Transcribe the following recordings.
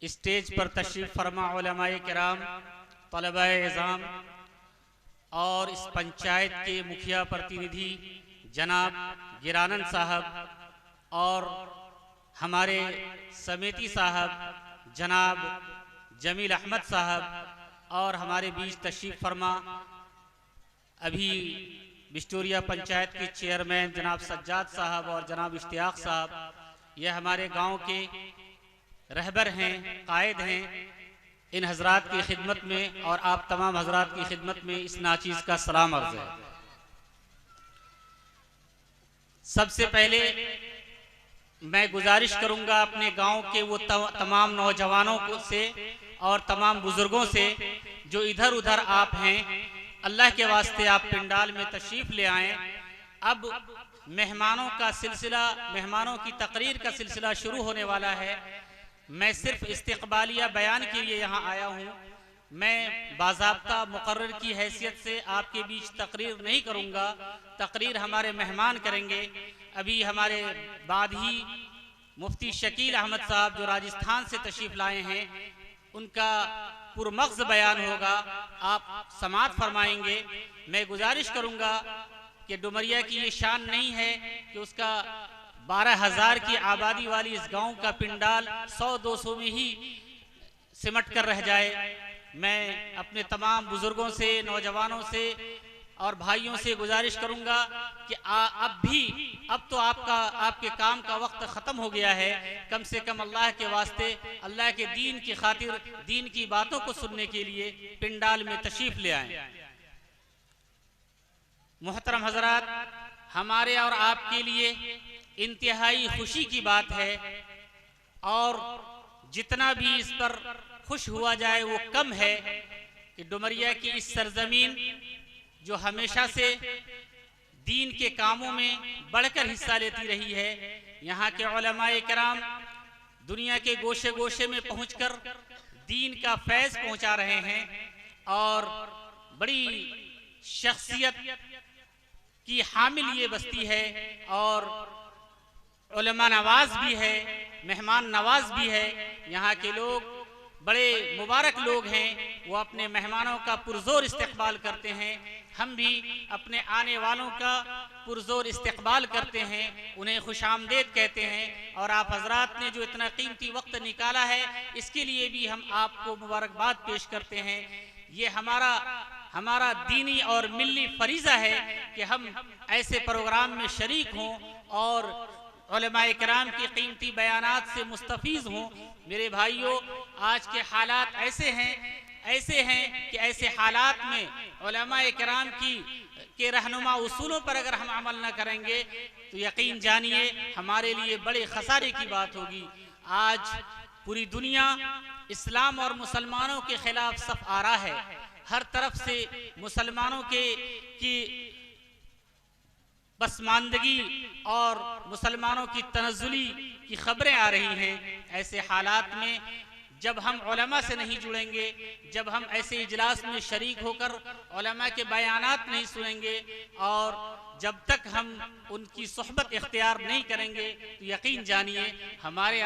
Stage पर तशरीफ फरमा उलमाए किराम, तलबाए इज़ाम और इस पंचायत के मुखिया प्रतिनिधि जनाब गिरानन साहब और हमारे समिति साहब जनाब जमील अहमद साहब और हमारे बीच तशरीफ फरमा अभी बिस्टोरिया पंचायत के चेयरमैन जनाब सज्जाद साहब और जनाब इश्तियाक साहब, यह हमारे गांव के रहबर हैं, कायद हैं। इन हजरात की खिदमत में और आप तमाम हजरात की खिदमत में इस नाचीज़ का सलाम अर्ज़ है। सबसे पहले मैं गुजारिश करूंगा अपने गांव के वो तमाम नौजवानों से और तमाम बुजुर्गों से जो इधर उधर आप हैं, अल्लाह के वास्ते आप पिंडाल में तशरीफ ले आएं। अब मेहमानों का सिलसिला, मेहमानों की तकरीर का सिलसिला शुरू होने वाला है। मैं सिर्फ इस्तकबालिया बयान के लिए यहाँ आया हूँ। मैं बाज़ाब्ता मुकर्रर की हैसियत से आपके बीच तकरीर नहीं करूँगा, तकरीर हमारे मेहमान करेंगे। अभी हमारे बाद ही मुफ्ती शकील अहमद साहब जो राजस्थान से तशरीफ़ लाए हैं, उनका पुरमग़्ज़ बयान होगा, आप समाअत फरमाएंगे। मैं गुजारिश करूँगा कि डुमरिया की ये शान नहीं है कि उसका 12,000 की आबादी वाली इस गांव का पिंडाल 100-200 में ही सिमट कर रह जाए। मैं अपने तमाम बुजुर्गों से, नौजवानों से और भाइयों से गुजारिश करूंगा कि अब तो आपके काम का वक्त ख़त्म हो गया है। कम से कम अल्लाह के वास्ते, अल्लाह के दीन की खातिर, दीन की बातों को सुनने के लिए पिंडाल में तशरीफ ले आए। मोहतरम हजरात, हमारे और आपके लिए इंतहाई खुशी की बात है और जितना भी इस पर खुश हुआ जाए वो कम है कि डुमरिया की इस सरजमीन जो हमेशा से दीन के कामों में बढ़कर हिस्सा लेती रही है। यहाँ के उलमाए किराम दुनिया के गोशे गोशे में पहुंचकर दीन का फैज़ पहुंचा रहे हैं और बड़ी शख्सियत की हामिल ये बस्ती है और उलमा नवाज भी है, मेहमान नवाज भी है। यहाँ के लोग बड़े मुबारक लोग हैं, वो अपने मेहमानों का पुरजोर इस्तकबाल करते हैं। हम भी अपने आने वालों का पुरजोर इस्तकबाल करते हैं, उन्हें खुशामदेद कहते हैं। और आप हजरात ने जो इतना कीमती वक्त निकाला है, इसके लिए भी हम आपको मुबारकबाद पेश करते हैं। ये हमारा दीनी और मिल्ली फरीज़ा है कि हम ऐसे प्रोग्राम में शरीक हों और उलमाए किराम की कीमती बयानात से मुस्तफीज़ हों। मेरे भाइयों, आज के हालात ऐसे हैं कि ऐसे हालात में उलमाए किराम के रहनुमा उसूलों पर अगर हम अमल न करेंगे तो यकीन जानिए हमारे लिए बड़े खसारे की बात होगी। आज पूरी दुनिया इस्लाम और मुसलमानों के खिलाफ सफ आ रहा है। हर तरफ से मुसलमानों की पसमानदगी और मुसलमानों की तनज़्ज़ुली की खबरें आ रही हैं। ऐसे हालात में जब हम उलमा से नहीं जुड़ेंगे, जब हम ऐसे इजलास में शरीक होकर उलमा के बयानात नहीं सुनेंगे और जब तक हम उनकी सोहबत इख्तियार नहीं करेंगे तो यकीन जानिए हमारे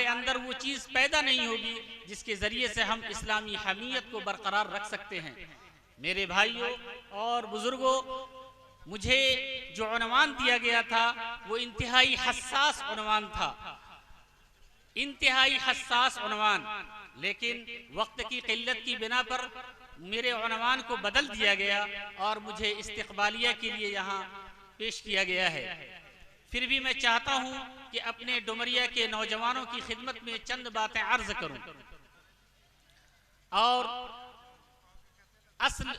अंदर वो चीज़ पैदा नहीं होगी जिसके ज़रिए से हम इस्लामी हमीयत को बरकरार रख सकते हैं। मेरे भाइयों और बुजुर्गों, मुझे जो उन्वान दिया गया था वो इंतहाई हसास उन्वान था, इंतहाई हसास उन्वान, लेकिन वक्त की किल्लत की बिना पर मेरे उन्वान को बदल दिया गया और मुझे इस्तिकबालिया के लिए यहाँ पेश किया गया है। फिर भी मैं चाहता हूँ कि अपने डुमरिया के नौजवानों की खिदमत में चंद बातें अर्ज करूँ। और असल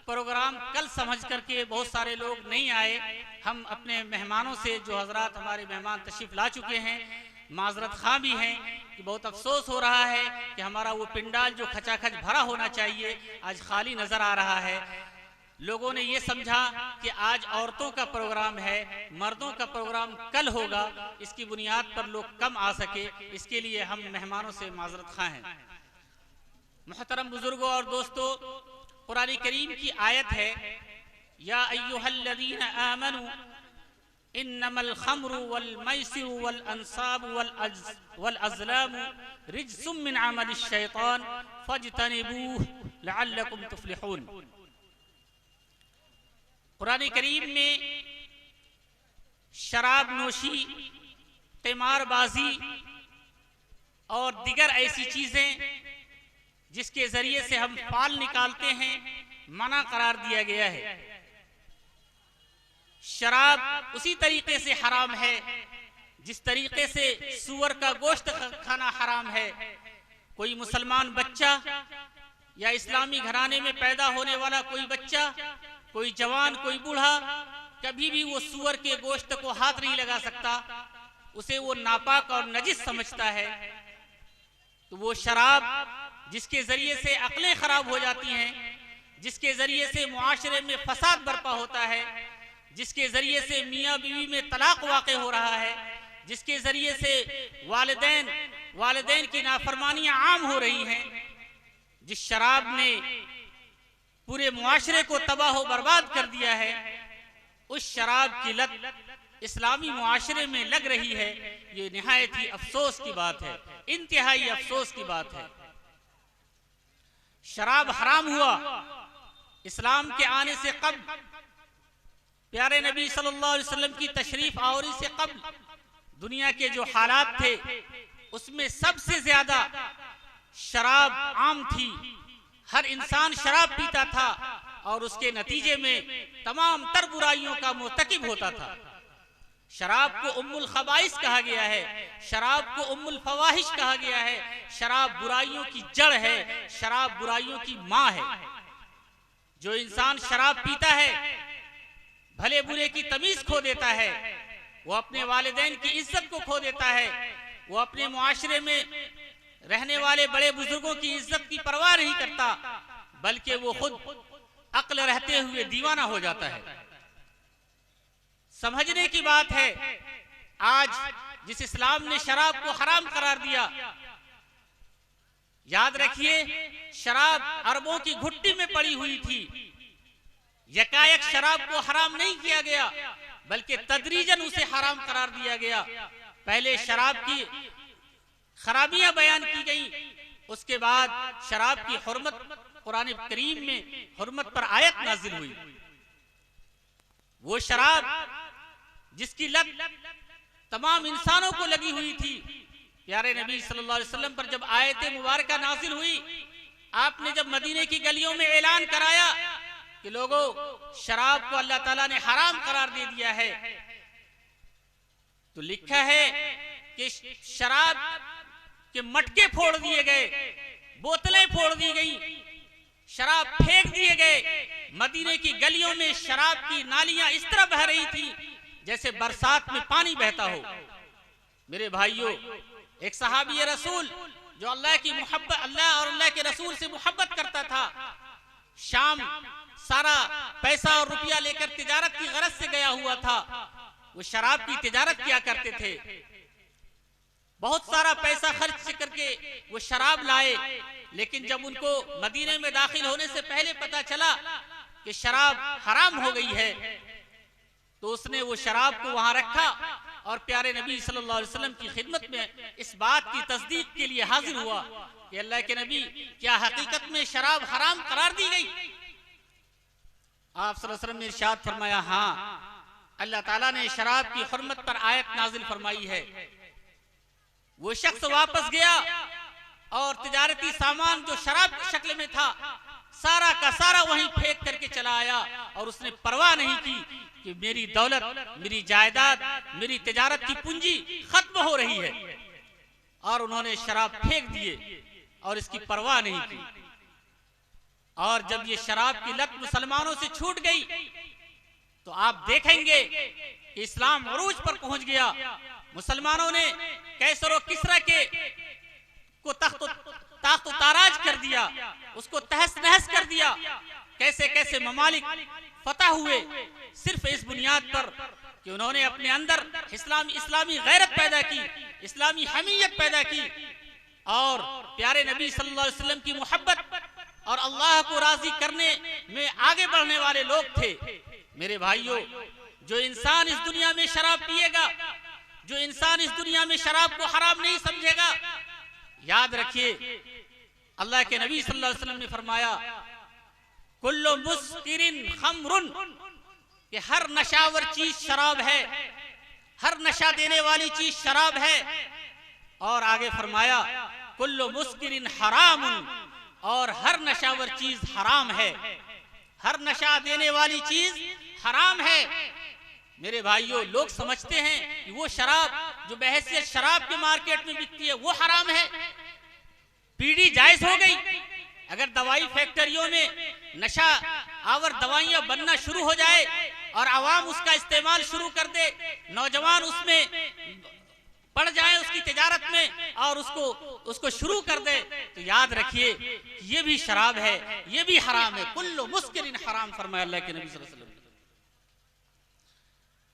प्रोग्राम कल समझ करके बहुत सारे लोग नहीं आए। हम अपने मेहमानों से, जो हजरात हमारे मेहमान तशरीफ ला चुके हैं, माजरत खां भी हैं कि बहुत अफसोस हो रहा है कि हमारा वो पिंडाल जो खचाखच भरा होना चाहिए आज खाली नजर आ रहा है। लोगों ने ये समझा कि आज औरतों का प्रोग्राम है, मर्दों का प्रोग्राम कल होगा, इसकी बुनियाद पर लोग कम आ सके, इसके लिए हम मेहमानों से माजरत खां हैं। मुहतरम बुजुर्गों और दोस्तों, कुरान करीम की आयत है, या अय्युहल्लज़ीना आमनू इन्नमल खम्रु वल मैसिरु वल अंसाबु वल अज़लामु रिज्सुम मिन अमलिश शैतान फज्तनिबूहु लअल्लकुम तुफ्लिहून। कुरान करीम में शराब नोशी, क़िमारबाजी और दिगर ऐसी चीजें जिसके जरिए से हम फाल निकालते हैं मना करार दिया गया है। शराब उसी तरीके से हराम है जिस तरीके से सूअर का गोश्त खाना हराम है। कोई मुसलमान बच्चा या इस्लामी घराने में पैदा होने वाला कोई बच्चा, कोई जवान, कोई बूढ़ा, कभी भी वो सूअर के गोश्त को हाथ नहीं लगा सकता, उसे वो नापाक और नजिस समझता है। तो वो शराब जिसके जरिए से अक्लें खराब हो जाती हैं, जिसके जरिए से मुआशरे में फसाद बर्पा होता है, जिसके जरिए से मियाँ बीवी में तलाक वाक़े हो रहा है, जिसके जरिए से वालिदैन की नाफरमानियां आम हो रही हैं, जिस शराब ने पूरे मुआशरे को तबाह व बर्बाद कर दिया है, उस शराब की लत इस्लामी मुआशरे में लग रही है। ये निहायत ही अफसोस की बात है, इंतहाई अफसोस की बात है। शराब हराम हुआ इस्लाम के आने से कब्ल, प्यारे नबी सल्लल्लाहु अलैहि वसल्लम की तशरीफ आवरी से कब्ल दुनिया के जो हालात थे उसमें सबसे ज्यादा शराब आम थी। हर इंसान शराब पीता था और उसके नतीजे में तमाम तर बुराइयों का मुर्तकिब होता था। शराब को उम्मुल खबाइस कहा गया है, शराब को उम्मुल फवाहिश कहा गया है। शराब बुराइयों की जड़ है, शराब बुराइयों की माँ है। जो इंसान शराब पीता है भले बुरे की तमीज खो देता है, वो अपने वालिदैन की इज्जत को खो देता है, वो अपने मुआशरे में रहने वाले बड़े बुजुर्गों की इज्जत की परवाह नहीं करता, बल्कि वो खुद अक्ल रहते हुए दीवाना हो जाता है। समझने की बात है। आज जिस इस्लाम ने शराब को हराम करार दिया, याद रखिए शराब अरबों की घुट्टी में पड़ी हुई थी। यकायक शराब को हराम नहीं किया गया, बल्कि तदरीजन उसे हराम करार दिया गया। पहले शराब की खराबियां बयान की गई, उसके बाद शराब की हुर्मत कुरान करीम में हुर्मत पर आयत नाजिल हुई। वो शराब जिसकी लत तमाम इंसानों को लगी हुई थी, प्यारे नबी सल्लल्लाहु अलैहि वसल्लम पर जब आयत मुबारका नाजिल हुई, आपने जब मदीने की गलियों में ऐलान कराया कि लोगों शराब को अल्लाह ताला ने हराम करार दे दिया है, तो लिखा है कि शराब के मटके फोड़ दिए गए, बोतलें फोड़ दी गई, शराब फेंक दिए गए। मदीने की गलियों में शराब की नालियां इस तरह बह रही थी जैसे बरसात में पानी बहता हो। मेरे भाइयों, एक सहाबी रसूल जो अल्लाह की मोहब्बत, अल्लाह और अल्लाह के रसूल से मोहब्बत करता था, शाम सारा पैसा और रुपया लेकर तिजारत की गरज से गया हुआ था। वो शराब की तिजारत किया करते थे, बहुत सारा पैसा खर्च करके वो शराब लाए। लेकिन जब उनको मदीने में दाखिल होने से पहले पता चला कि शराब हराम हो गई है, तो उसने वो शराब को वहां रखा और प्यारे नबी सल्लल्लाहु अलैहि वसल्लम की खिदमत में इस बात की तस्दीक के लिए हाजिर हुआ कि अल्लाह के नबी, क्या हकीकत में शराब हराम करार दी गई? आप सल्लल्लाहु अलैहि वसल्लम ने इरशाद फरमाया, हाँ, अल्लाह ताला ने शराब की हुर्मत पर आयत नाजिल फरमाई है। वो शख्स वापस गया और तिजारती सामान जो शराब की शक्ल में था सारा का सारा वहीं फेंक करके चला आया, और उसने परवाह नहीं की कि मेरी दौलत, मेरी जायदाद, मेरी तिजारत की पूंजी खत्म हो रही है, और उन्होंने शराब फेंक दिए और इसकी परवाह नहीं की। और जब ये शराब की लत मुसलमानों से छूट गई तो आप देखेंगे कि इस्लाम अरूज पर पहुंच गया। मुसलमानों ने कैसर और किसरा के को ताख्त ताराज कर दिया, उसको तहस नहस कर दिया। कैसे कैसे ममालिक फतह हुए सिर्फ इस बुनियाद पर कि उन्होंने अपने अंदर इस्लामी गैरत पैदा की, इस्लामी हमीयत पैदा की, और प्यारे नबी सल्लल्लाहु अलैहि वसल्लम की मोहब्बत और अल्लाह को राजी करने में आगे बढ़ने वाले लोग थे। मेरे भाइयों, जो इंसान इस दुनिया में शराब पिएगा, जो इंसान इस दुनिया में शराब को हराम नहीं समझेगा, याद रखिए अल्लाह के नबी सल्लल्लाहु अलैहि वसल्लम ने फरमाया, कुल्लु मुस्किरिन खम्रुन, कि हर नशावर चीज शराब है, हर नशा देने वाली चीज शराब है। और आगे फरमाया, कुल्लु मुस्किरिन हरामुन, और हर नशावर चीज हराम है, हर नशा देने वाली चीज हराम है। मेरे भाइयों, लोग समझते हैं कि वो शराब जो बहैसियत शराब के मार्केट में बिकती है वो हराम है। पीढ़ी जायज हो गई। अगर दवाई फैक्ट्रियों में नशा आवर दवाइयां बनना शुरू हो जाए और आवाम उसका इस्तेमाल शुरू कर दे, नौजवान उसमें पड़ जाए, उसकी तिजारत में, और उसको शुरू कर दे, तो याद रखिए ये भी शराब है, ये भी हराम है। कुल्लु मुस्किरिन हराम फरमाया अल्लाह के नबी सल्लल्लाहु अलैहि वसल्लम।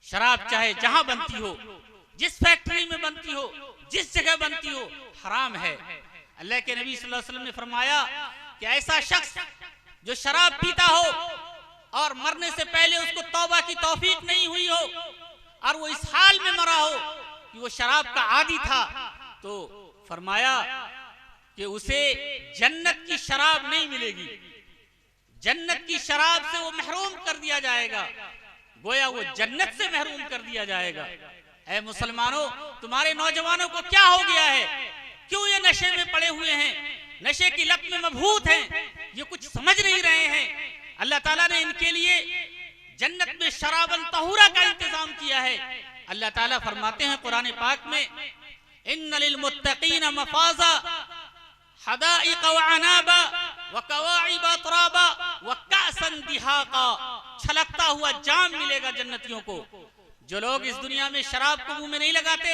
शराब चाहे जहां बनती हो, जिस फैक्ट्री में बनती हो, जिस जगह बनती हो, हराम है। अल्लाह के नबी सल्लल्लाहु अलैहि वसल्लम ने फरमाया कि ऐसा शख्स जो शराब पीता हो और मरने से पहले उसको तौबा की तौफीक नहीं हुई हो और वो इस हाल में मरा हो कि वो शराब का आदी था, तो फरमाया कि उसे जन्नत की शराब नहीं मिलेगी, जन्नत की शराब से वो महरूम कर दिया जाएगा, गोया वो जन्नत से महरूम कर दिया जाएगा। ऐ मुसलमानों, तुम्हारे नौजवानों को क्या हो गया है? क्यों ये नशे में पड़े हुए हैं, नशे की लत में मबहूत हैं, ये कुछ समझ नहीं रहे हैं। अल्लाह ताला ने इनके लिए जन्नत में शराबन तहूरा का इंतजाम किया है। अल्लाह ताला फरमाते हैं कुरान पाक में, इन्ना लिल मुत्तकीना मफाज़ा हदाइक़ व अनाबा व कवाइब अतराबा व कासन दिहाका। छलकता हुआ जाम मिलेगा जन्नतियों को। जो लोग इस दुनिया में शराब को मुंह में नहीं लगाते,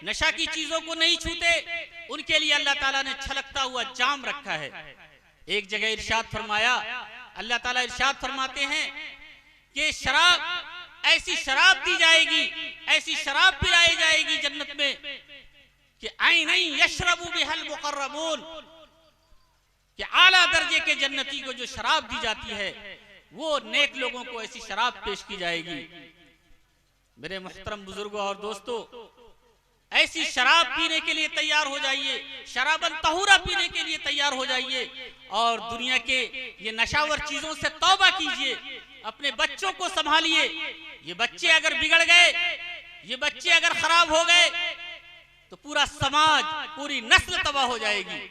नशा की चीजों को नहीं छूते, उनके लिए अल्लाह ताला ने छलकता हुआ जाम रखा है। एक जगह इरशाद फरमाया, अल्लाह ताला इरशाद फरमाते हैं कि शराब ऐसी शराब दी जाएगी, ऐसी शराब पिलाई जाएगी जन्नत में कि ऐन यशरबु बिहल मुकर्रबून, कि आला दर्जे के जन्नती को जो शराब दी जाती है वो नेक लोगों को ऐसी शराब पेश की जाएगी। मेरे मुहतरम बुजुर्गों और दोस्तों, ऐसी शराब पीने के लिए तैयार हो जाइए, शराबन तहूरा पीने के लिए तैयार हो जाइए और दुनिया के ये नशावर चीजों से तौबा कीजिए। अपने बच्चों को संभालिए। ये बच्चे अगर बिगड़ गए, ये बच्चे अगर खराब हो गए तो पूरा समाज, पूरी नस्ल तबाह हो जाएगी।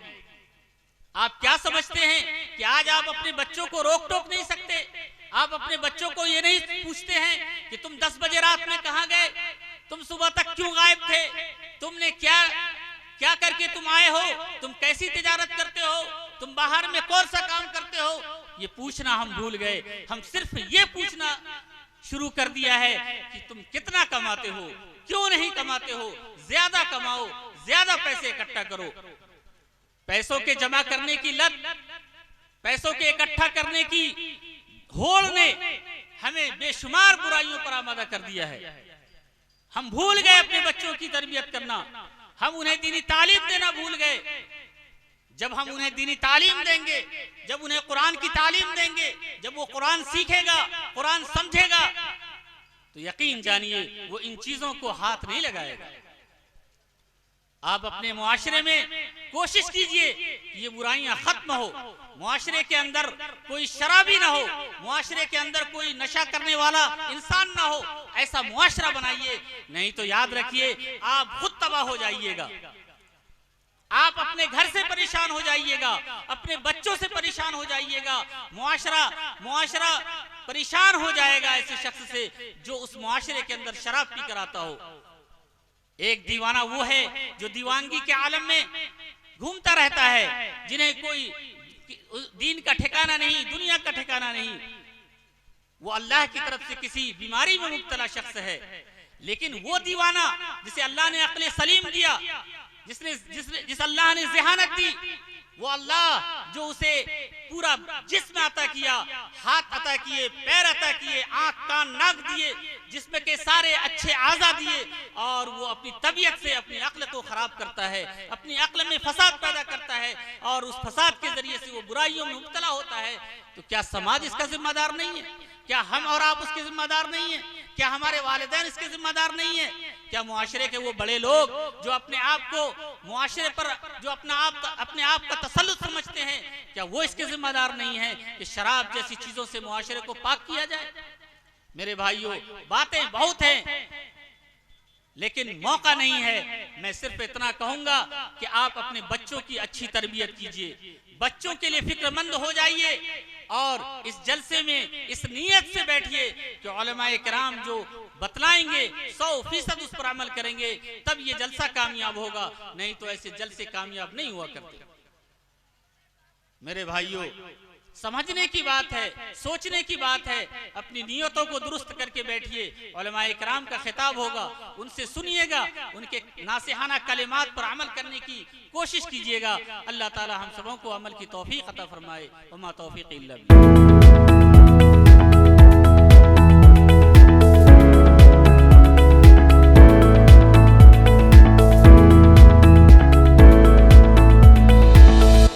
आप क्या समझते हैं कि आज आप अपने बच्चों को रोक टोक नहीं सकते? आप अपने बच्चों को ये नहीं पूछते हैं कि तुम 10 बजे रात में कहां गए, तुम सुबह तक क्यों गायब थे, तुमने क्या क्या करके तुम आए हो, तुम कैसी तिजारत करते हो, तुम बाहर में कौन सा काम करते हो? ये पूछना हम भूल गए। हम सिर्फ ये पूछना शुरू कर दिया है कि तुम कितना कमाते हो, क्यों नहीं कमाते हो, ज्यादा कमाओ, ज्यादा पैसे इकट्ठा करो। पैसों के जमा करने की लत, पैसों के इकट्ठा करने की होड़ ने हमें बेशुमार बुराइयों पर आमादा कर दिया है। हम भूल गए अपने बच्चों की तरबियत करना, हम उन्हें दीनी तालीम देना भूल गए। जब हम उन्हें दीनी तालीम देंगे, जब उन्हें कुरान की तालीम देंगे, जब वो कुरान सीखेगा, कुरान समझेगा, तो यकीन जानिए वो इन चीजों को हाथ नहीं लगाएगा। आप अपने मुआशरे में कोशिश कीजिए कि ये बुराइयां खत्म हो, मुआशरे के अंदर कोई शराबी ना हो, मुआशरे के अंदर कोई नशा करने वाला इंसान ना हो। ऐसा मुआशरा बनाइए, नहीं तो याद रखिए आप खुद तबाह हो जाइएगा। आप अपने घर से परेशान हो जाइएगा, अपने बच्चों से परेशान हो जाइएगा, मुआशरा परेशान हो जाएगा ऐसे शख्स से जो उस मुआशरे के अंदर शराब पी कर आता हो। एक दीवाना वो है जो दीवानगी के आलम में घूमता रहता है, जिन्हें कोई दीन का ठिकाना नहीं, दुनिया का ठिकाना नहीं। वो अल्लाह की तरफ से किसी बीमारी में मुब्तला शख्स है। लेकिन वो दीवाना जिसे अल्लाह ने अक्ल सलीम दिया, जिस अल्लाह ने ज़हानत दी, वो अल्लाह जो उसे पूरा जिस्म अता किया, हाथ अता किए, पैर अता किए, आंख कान नाक दिए, जिसमें के सारे अच्छे आज़ा दिए, और वो अपनी तबीयत से अपनी अक्ल को खराब करता है, अपनी अक्ल में फसाद पैदा करता है और उस फसाद के जरिए से वो बुराइयों में मुब्तला होता है। तो क्या समाज इसका जिम्मेदार नहीं है? क्या हम और आप उसके जिम्मेदार नहीं है? क्या हमारे वालिदैन इसके जिम्मेदार नहीं है? क्या मुआशरे के वो बड़े लोग जो अपने आप को मुआशरे पर जो अपने आप का तसल्लुत समझते हैं, क्या वो इसके जिम्मेदार नहीं है कि शराब जैसी चीजों से मुआशरे को पाक किया जाए? मेरे भाइयों, बातें बहुत हैं लेकिन मौका नहीं है। मैं सिर्फ इतना कहूंगा कि आप अपने बच्चों की अच्छी तरबियत कीजिए, बच्चों के लिए फिक्रमंद हो जाइए और इस जलसे में इस नीयत से बैठिए कि उलमाए किराम जो बतलाएंगे 100% उस पर अमल करेंगे, तब ये जलसा कामयाब होगा, नहीं तो ऐसे जलसे कामयाब नहीं हुआ करते। मेरे भाइयों, समझने की बात है, सोचने की बात है, अपनी नियतों को दुरुस्त करके बैठिए। उलमाए किराम का खिताब होगा, उनसे सुनिएगा, उनके नासिहाना कलिमात पर अमल करने की कोशिश कीजिएगा। अल्लाह ताला हम सबों को अमल की तौफीक अता फरमाए। वमा तौफीक इल्ला बिल्लाह।